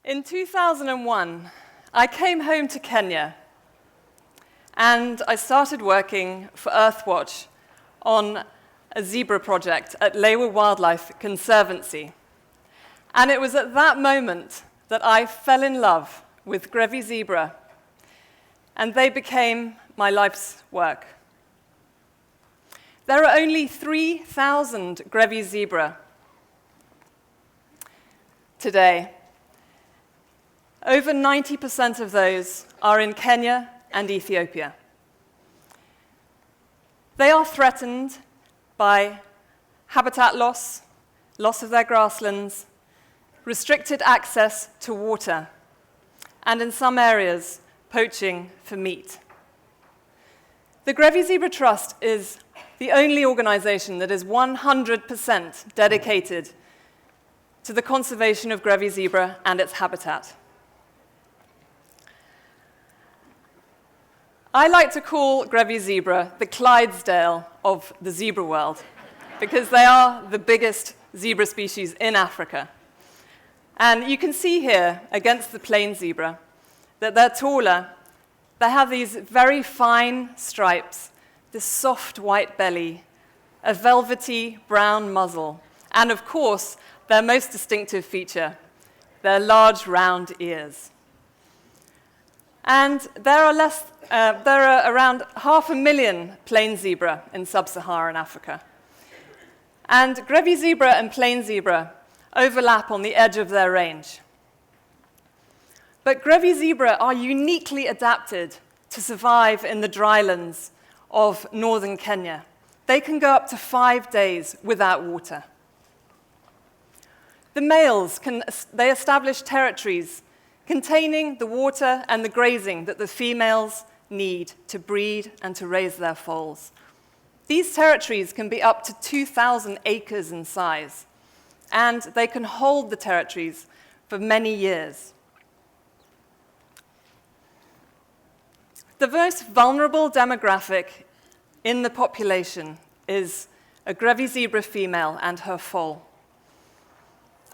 In 2001, I came home to Kenya and I started working for Earthwatch on a zebra project at Lewa Wildlife Conservancy. And it was at that moment that I fell in love with Grevy zebra, and they became my life's work. There are only 3,000 Grevy zebra today. Over 90% of those are in Kenya and Ethiopia. They are threatened by habitat loss, loss of their grasslands, restricted access to water, and in some areas, poaching for meat. The Grevy Zebra Trust is the only organization that is 100% dedicated to the conservation of Grevy zebra and its habitat. I like to call Grevy zebra the Clydesdale of the zebra world because they are the biggest zebra species in Africa. And you can see here, against the plain zebra, that they're taller. They have these very fine stripes, this soft white belly, a velvety brown muzzle, and of course, their most distinctive feature, their large round ears. And there are around 500,000 plain zebra in sub-Saharan Africa. And Grevy zebra and plain zebra overlap on the edge of their range. But Grevy zebra are uniquely adapted to survive in the drylands of northern Kenya. They can go up to 5 days without water. The males they establish territories containing the water and the grazing that the females need to breed and to raise their foals. These territories can be up to 2,000 acres in size, and they can hold the territories for many years. The most vulnerable demographic in the population is a Grevy zebra female and her foal.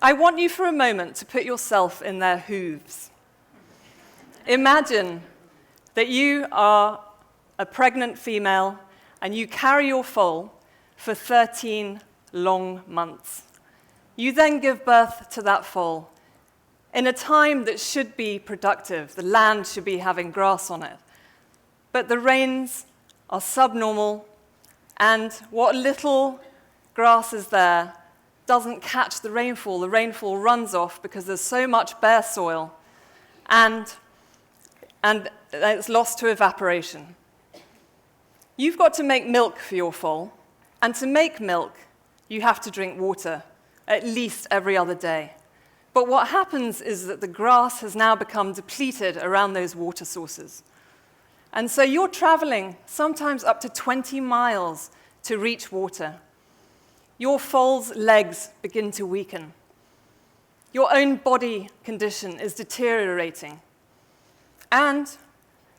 I want you for a moment to put yourself in their hooves. Imagine that you are a pregnant female and you carry your foal for 13 long months. You then give birth to that foal in a time that should be productive. The land should be having grass on it. But the rains are subnormal, and what little grass is there doesn't catch the rainfall. The rainfall runs off because there's so much bare soil, and it's lost to evaporation. You've got to make milk for your foal, and to make milk, you have to drink water at least every other day. But what happens is that the grass has now become depleted around those water sources. And so you're traveling sometimes up to 20 miles to reach water. Your foal's legs begin to weaken. Your own body condition is deteriorating. And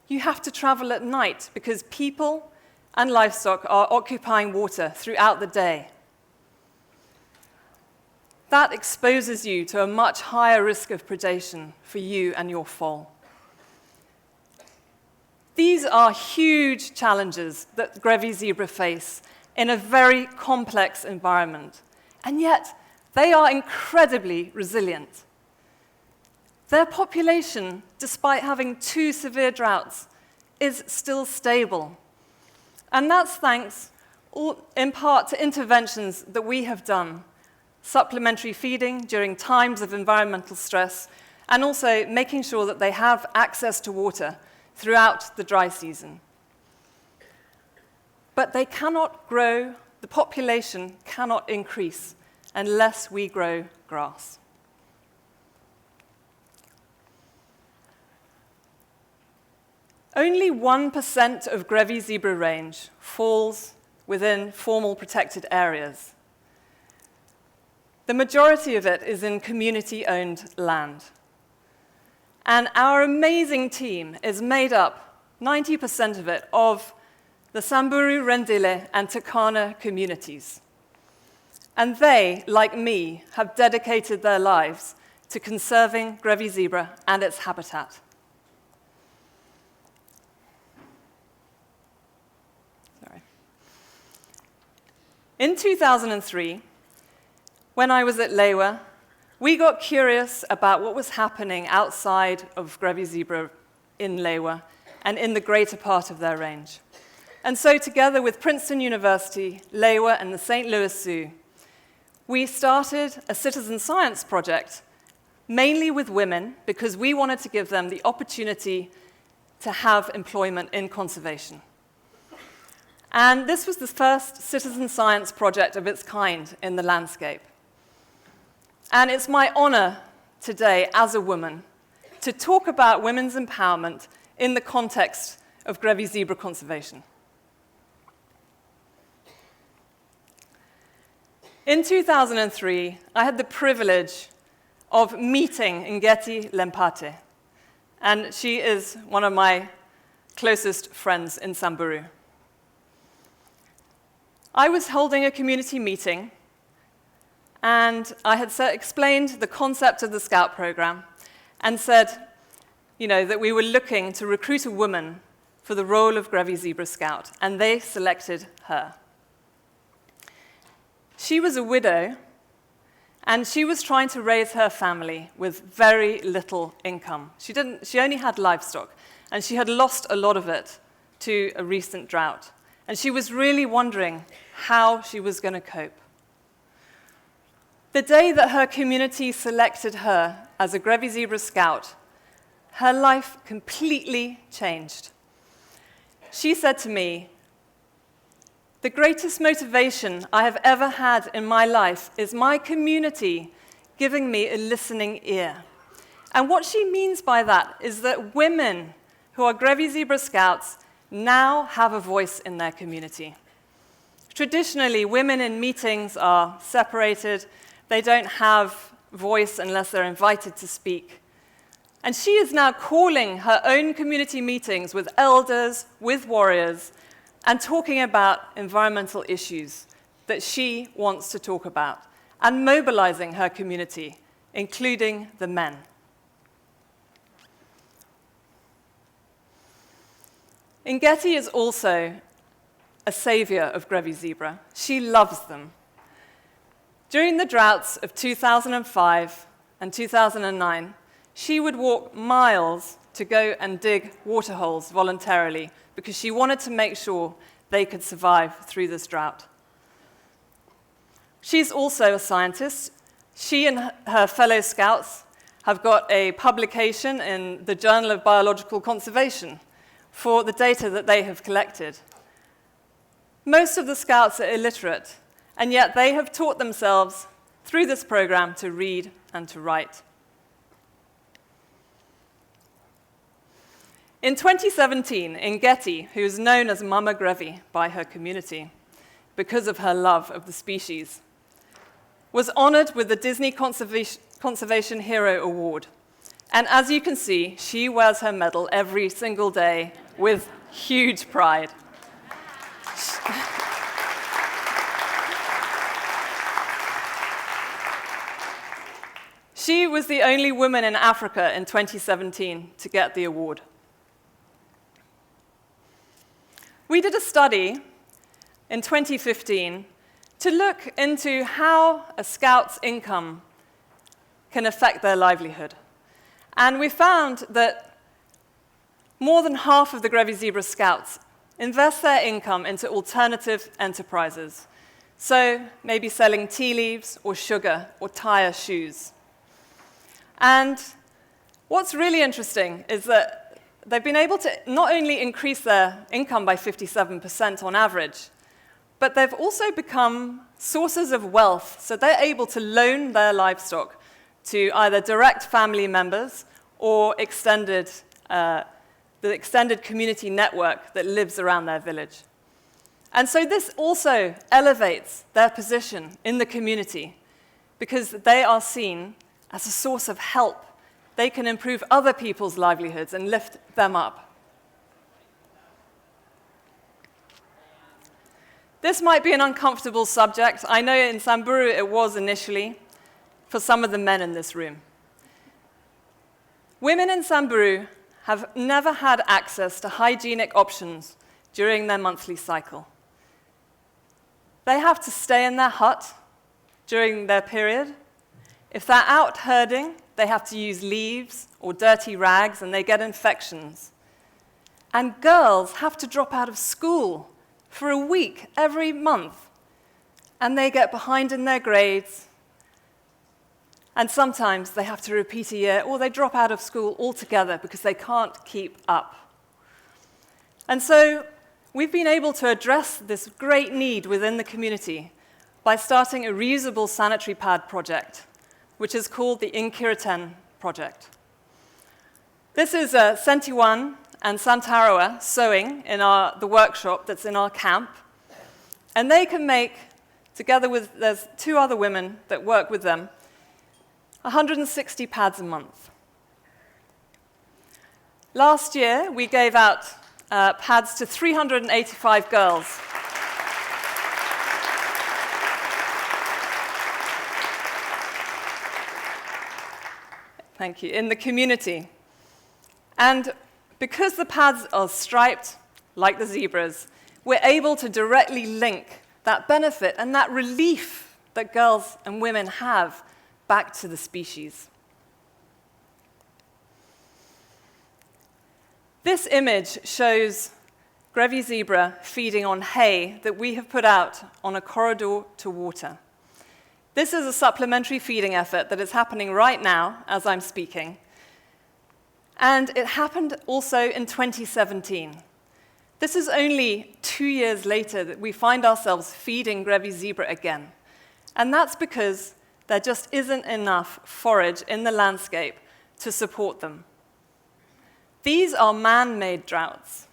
you have to travel at night because people and livestock are occupying water throughout the day. That exposes you to a much higher risk of predation for you and your foal. These are huge challenges that Grevy zebra face in a very complex environment, and yet they are incredibly resilient. Their population, despite having 2 severe droughts, is still stable. And that's thanks in part to interventions that we have done, supplementary feeding during times of environmental stress, and also making sure that they have access to water throughout the dry season. But they cannot grow, the population cannot increase unless we grow grass. Only 1% of Grevy zebra range falls within formal protected areas. The majority of it is in community-owned land. And our amazing team is made up, 90% of it, of the Samburu, Rendile, and Turkana communities. And they, like me, have dedicated their lives to conserving Grevy zebra and its habitat. In 2003, when I was at Lewa, we got curious about what was happening outside of Grevy zebra in Lewa and in the greater part of their range. And so together with Princeton University, Lewa, and the St. Louis Zoo, we started a citizen science project, mainly with women, because we wanted to give them the opportunity to have employment in conservation. And this was the first citizen science project of its kind in the landscape. And it's my honor today, as a woman, to talk about women's empowerment in the context of Grevy zebra conservation. In 2003, I had the privilege of meeting Ngeti Lempate, and she is one of my closest friends in Samburu. I was holding a community meeting, and I had explained the concept of the Scout program and said, that we were looking to recruit a woman for the role of Grevy Zebra Scout, and they selected her. She was a widow, and she was trying to raise her family with very little income. She only had livestock, and she had lost a lot of it to a recent drought. And she was really wondering how she was going to cope. The day that her community selected her as a Grevy Zebra Scout, her life completely changed. She said to me, "The greatest motivation I have ever had in my life is my community giving me a listening ear." And what she means by that is that women who are Grevy Zebra Scouts now have a voice in their community. Traditionally, women in meetings are separated. They don't have voice unless they're invited to speak. And she is now calling her own community meetings with elders, with warriors, and talking about environmental issues that she wants to talk about, and mobilizing her community, including the men. Ngeti is also a savior of Grevy zebra. She loves them. During the droughts of 2005 and 2009, she would walk miles to go and dig water holes voluntarily because she wanted to make sure they could survive through this drought. She's also a scientist. She and her fellow scouts have got a publication in the Journal of Biological Conservation for the data that they have collected. Most of the scouts are illiterate, and yet they have taught themselves through this program to read and to write. In 2017, Ngeti, who is known as Mama Grevy by her community because of her love of the species, was honored with the Disney Conservation Hero Award. And as you can see, she wears her medal every single day with huge pride. She was the only woman in Africa in 2017 to get the award. We did a study in 2015 to look into how a scout's income can affect their livelihood. And we found that more than half of the Grevy Zebra Scouts invest their income into alternative enterprises. So maybe selling tea leaves or sugar or tire shoes. And what's really interesting is that they've been able to not only increase their income by 57% on average, but they've also become sources of wealth. So they're able to loan their livestock to either direct family members or the extended community network that lives around their village. And so this also elevates their position in the community because they are seen as a source of help. They can improve other people's livelihoods and lift them up. This might be an uncomfortable subject. I know in Samburu it was initially for some of the men in this room. Women in Samburu have never had access to hygienic options during their monthly cycle. They have to stay in their hut during their period. If they're out herding, they have to use leaves or dirty rags, and they get infections. And girls have to drop out of school for a week every month, and they get behind in their grades, and sometimes they have to repeat a year, or they drop out of school altogether because they can't keep up. And so we've been able to address this great need within the community by starting a reusable sanitary pad project, which is called the Inkiriten project. This is Sentiwan and Santarawa sewing in the workshop that's in our camp, and they can make, together with, there's 2 other women that work with them, 160 pads a month. Last year, we gave out pads to 385 girls. Thank you, in the community. And because the pads are striped like the zebras, we're able to directly link that benefit and that relief that girls and women have back to the species. This image shows Grevy zebra feeding on hay that we have put out on a corridor to water. This is a supplementary feeding effort that is happening right now as I'm speaking. And it happened also in 2017. This is only 2 years later that we find ourselves feeding Grevy zebra again. And that's because there just isn't enough forage in the landscape to support them. These are man-made droughts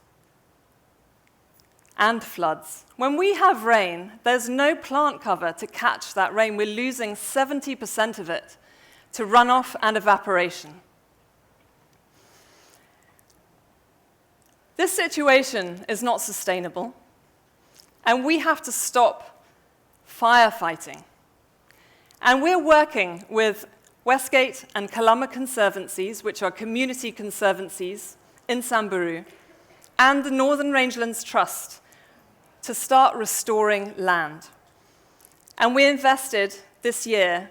and floods. When we have rain, there's no plant cover to catch that rain. We're losing 70% of it to runoff and evaporation. This situation is not sustainable, and we have to stop firefighting. And we're working with Westgate and Kalama Conservancies, which are community conservancies in Samburu, and the Northern Rangelands Trust to start restoring land. And we invested this year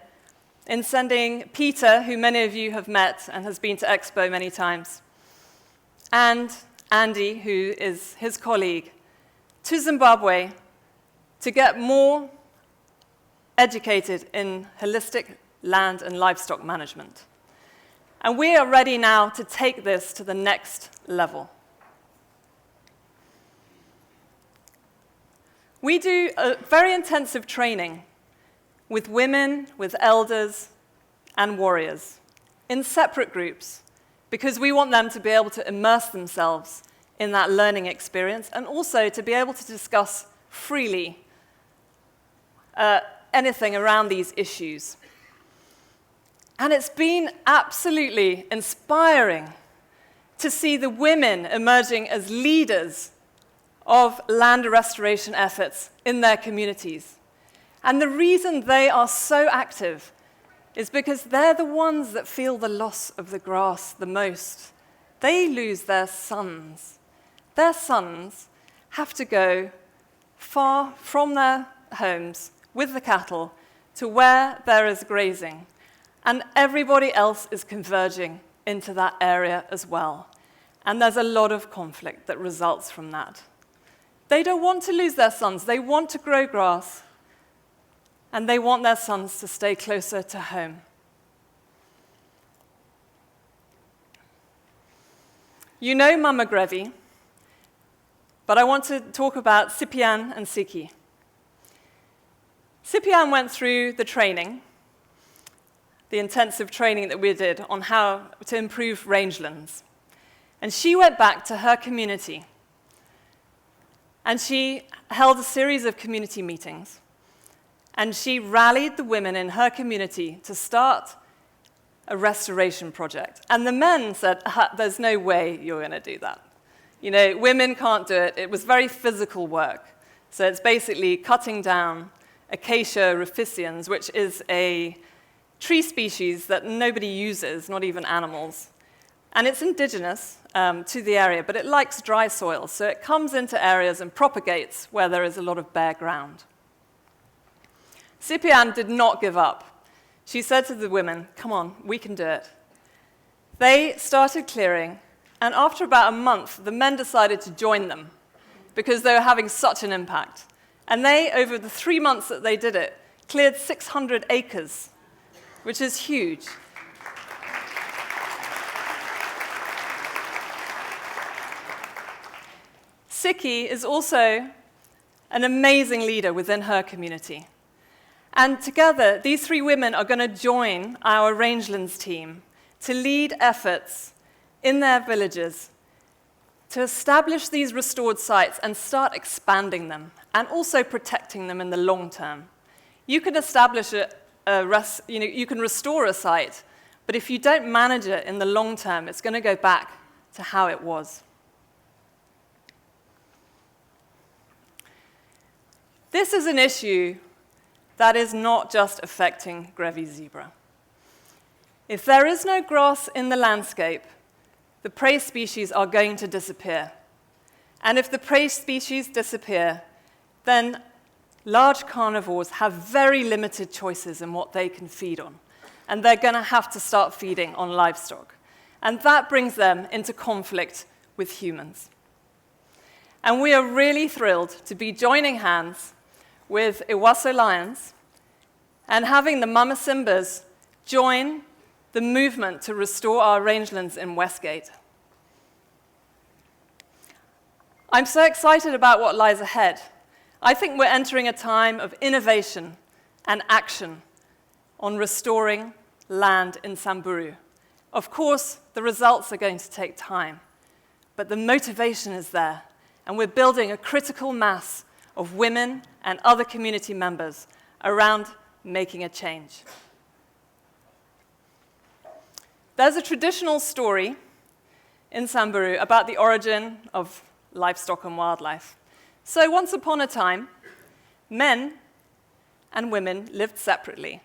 in sending Peter, who many of you have met and has been to Expo many times, and Andy, who is his colleague, to Zimbabwe to get more educated in holistic land and livestock management. And we are ready now to take this to the next level. We do a very intensive training with women, with elders, and warriors in separate groups because we want them to be able to immerse themselves in that learning experience and also to be able to discuss freely anything around these issues. And it's been absolutely inspiring to see the women emerging as leaders of land restoration efforts in their communities. And the reason they are so active is because they're the ones that feel the loss of the grass the most. They lose their sons. Their sons have to go far from their homes with the cattle to where there is grazing. And everybody else is converging into that area as well. And there's a lot of conflict that results from that. They don't want to lose their sons. They want to grow grass. And they want their sons to stay closer to home. You know Mama Grevy, but I want to talk about Sipian and Siki. Sipian went through the training, the intensive training that we did on how to improve rangelands. And she went back to her community. And she held a series of community meetings. And she rallied the women in her community to start a restoration project. And the men said, there's no way you're going to do that. You know, women can't do it. It was very physical work. So it's basically cutting down Acacia ruficians, which is a tree species that nobody uses, not even animals. And it's indigenous to the area, but it likes dry soil, so it comes into areas and propagates where there is a lot of bare ground. Cyprienne did not give up. She said to the women, "Come on, we can do it." They started clearing, and after about a month, the men decided to join them because they were having such an impact. And they, over the 3 months that they did it, cleared 600 acres, which is huge. Siki is also an amazing leader within her community. And together, these 3 women are going to join our rangelands team to lead efforts in their villages to establish these restored sites and start expanding them and also protecting them in the long term. You can establish you can restore a site, but if you don't manage it in the long term, it's going to go back to how it was. This is an issue that is not just affecting Grevy zebra. If there is no grass in the landscape, the prey species are going to disappear. And if the prey species disappear, then large carnivores have very limited choices in what they can feed on. And they're going to have to start feeding on livestock. And that brings them into conflict with humans. And we are really thrilled to be joining hands with Iwaso Lions and having the Mama Simbas join the movement to restore our rangelands in Westgate. I'm so excited about what lies ahead. I think we're entering a time of innovation and action on restoring land in Samburu. Of course, the results are going to take time, but the motivation is there, and we're building a critical mass of women and other community members around making a change. There's a traditional story in Samburu about the origin of livestock and wildlife. So once upon a time, men and women lived separately,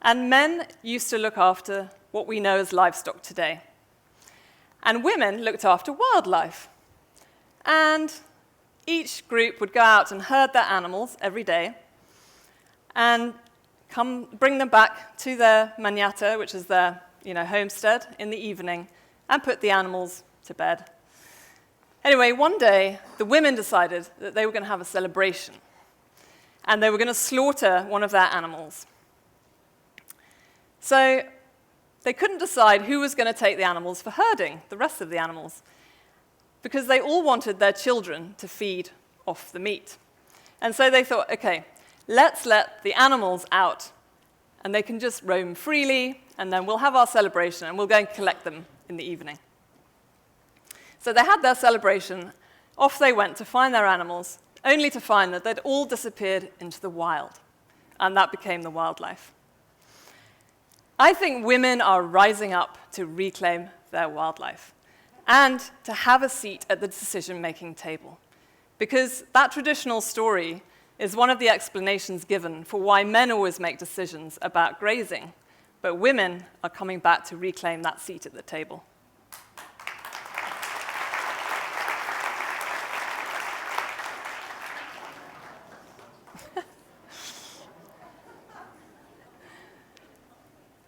and men used to look after what we know as livestock today. And women looked after wildlife. And each group would go out and herd their animals every day and bring them back to their manyatta, which is their homestead, in the evening, and put the animals to bed. Anyway, one day, the women decided that they were going to have a celebration, and they were going to slaughter one of their animals. So they couldn't decide who was going to take the animals for herding, the rest of the animals, because they all wanted their children to feed off the meat. And so they thought, okay, let's let the animals out, and they can just roam freely, and then we'll have our celebration, and we'll go and collect them in the evening. So they had their celebration, off they went to find their animals, only to find that they'd all disappeared into the wild, and that became the wildlife. I think women are rising up to reclaim their wildlife and to have a seat at the decision-making table, because that traditional story is one of the explanations given for why men always make decisions about grazing, but women are coming back to reclaim that seat at the table.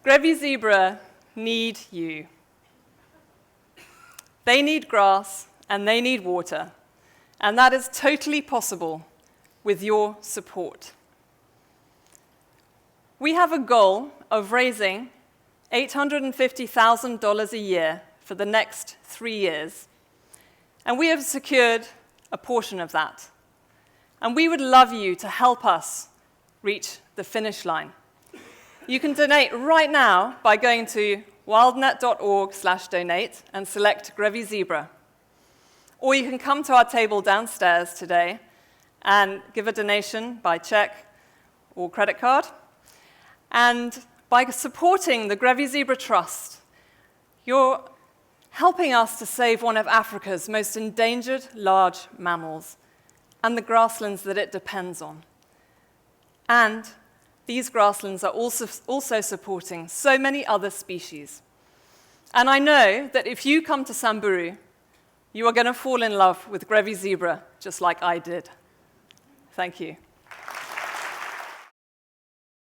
Grevy zebra need you. They need grass and they need water, and that is totally possible with your support. We have a goal of raising $850,000 a year for the next 3 years, and we have secured a portion of that. And we would love you to help us reach the finish line. You can donate right now by going to wildnet.org/donate and select Grevy Zebra. Or you can come to our table downstairs today and give a donation by check or credit card. And by supporting the Grevy Zebra Trust, you're helping us to save one of Africa's most endangered large mammals and the grasslands that it depends on. And these grasslands are also supporting so many other species. And I know that if you come to Samburu, you are going to fall in love with Grevy zebra, just like I did. Thank you.